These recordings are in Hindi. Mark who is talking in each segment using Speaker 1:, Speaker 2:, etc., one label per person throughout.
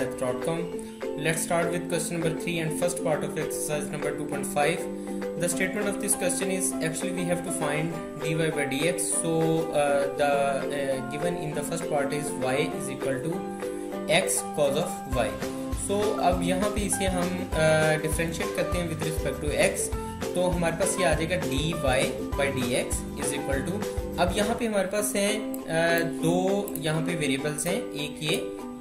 Speaker 1: mathmath.com. Let's start with question number 3 and first part of exercise number 2.5. The statement of this question is actually we have to find dy by dx. So the given in the first part is y is equal to x cos of y. So अब यहाँ पे इसे हम डिफरेंशिएट करते हैं विद रिस्पेक्ट टू x, तो हमारे पास ये आ जाएगा dy by dx is equal to, अब यहाँ पे हमारे पास है दो यहाँ पे वेरिएबल्स हैं, एक ये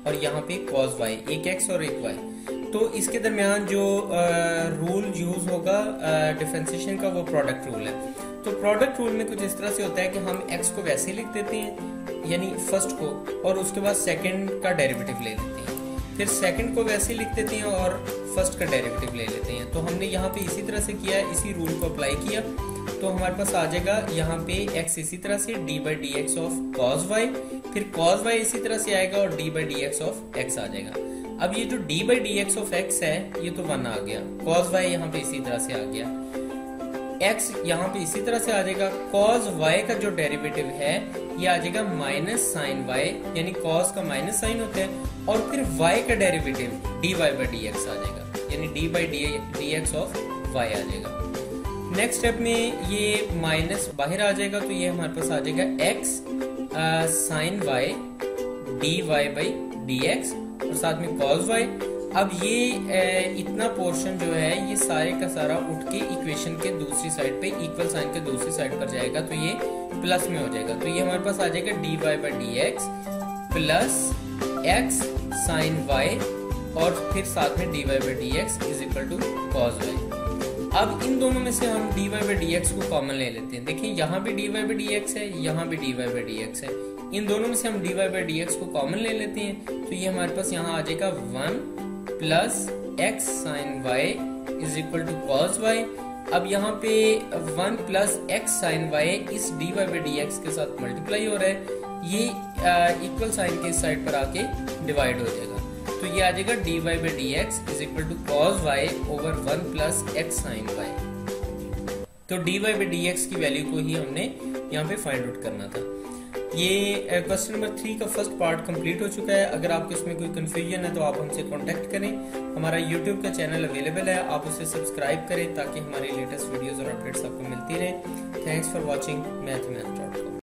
Speaker 1: और यहाँ पे cos y, एक x और एक y. तो इसके दरमियान जो रूल यूज होगा डिफरेंशिएशन का वो प्रोडक्ट रूल है. तो प्रोडक्ट रूल में कुछ इस तरह से होता है कि हम x को वैसे लिख देते हैं यानी फर्स्ट को, और उसके बाद सेकंड का डेरिवेटिव ले लेते हैं, फिर सेकंड को वैसे लिख देते हैं और फर्स्ट का डेरिवेटिव ले लेते हैं. तो हमने यहाँ पे इसी तरह से किया है, इसी रूल को अप्लाई किया, तो हमारे पास आ जाएगा यहाँ पे x इसी तरह से d by dx of cos y, फिर cos y इसी तरह से आएगा और d by dx of x आ जाएगा. अब ये जो d by dx of x है ये तो 1 आ गया, cos y यहाँ पे इसी तरह से आ गया, x यहाँ पे इसी तरह से आ जाएगा, cos y का जो डेरिवेटिव है ये आ जाएगा माइनस साइन y, यानी cos का माइनस साइन होता है, और फिर y का डेरिवेटिव dy by dx आ जाएगा, यानी d by dx of y आ जाएगा. नेक्स्ट स्टेप में ये माइनस बाहर आ जाएगा, तो ये हमारे पास आ जाएगा x sine y dy by dx और साथ में cos y. अब ये इतना पोर्शन जो है ये सारे का सारा उठ के इक्वेशन के दूसरी साइड पे, इक्वल साइन के दूसरी साइड पर जाएगा, तो ये प्लस में हो जाएगा. तो ये हमारे पास आ जाएगा dy by dx plus x sine y और फिर साथ में dy by dx is equal to cos y. अब इन दोनों में से हम dy by dx को कॉमन ले लेते हैं. देखिए यहाँ भी dy by dx है, यहाँ भी dy by dx है, इन दोनों में से हम dy by dx को कॉमन ले लेते हैं, तो ये हमारे पास यहाँ आ जाएगा 1 plus x sine y is equal to cos y. अब यहाँ पे 1 प्लस x साइन y इस dy by dx के साथ मल्टीप्लाई हो रहा है, ये इक्वल साइन के इस साइड पर आके डिवाइड हो जाएगा, तो ये आ जाएगा dy by dx is equal to cos y over 1 plus x sine y. तो dy by dx की वैल्यू को ही हमने यहाँ पे फाइंड आउट करना था. ये क्वेश्चन नंबर 3 का फर्स्ट पार्ट कंप्लीट हो चुका है. अगर आपको इसमें कोई कंफ्यूजन है तो आप हमसे कांटेक्ट करें. हमारा यूट्यूब का चैनल अवेलेबल है, आप उसे सब्सक्राइब करें ताकि हमारी लेटेस्ट वीडियोस और अपडेट्स आपको मिलती रहें. Thanks for watching mathmath.com.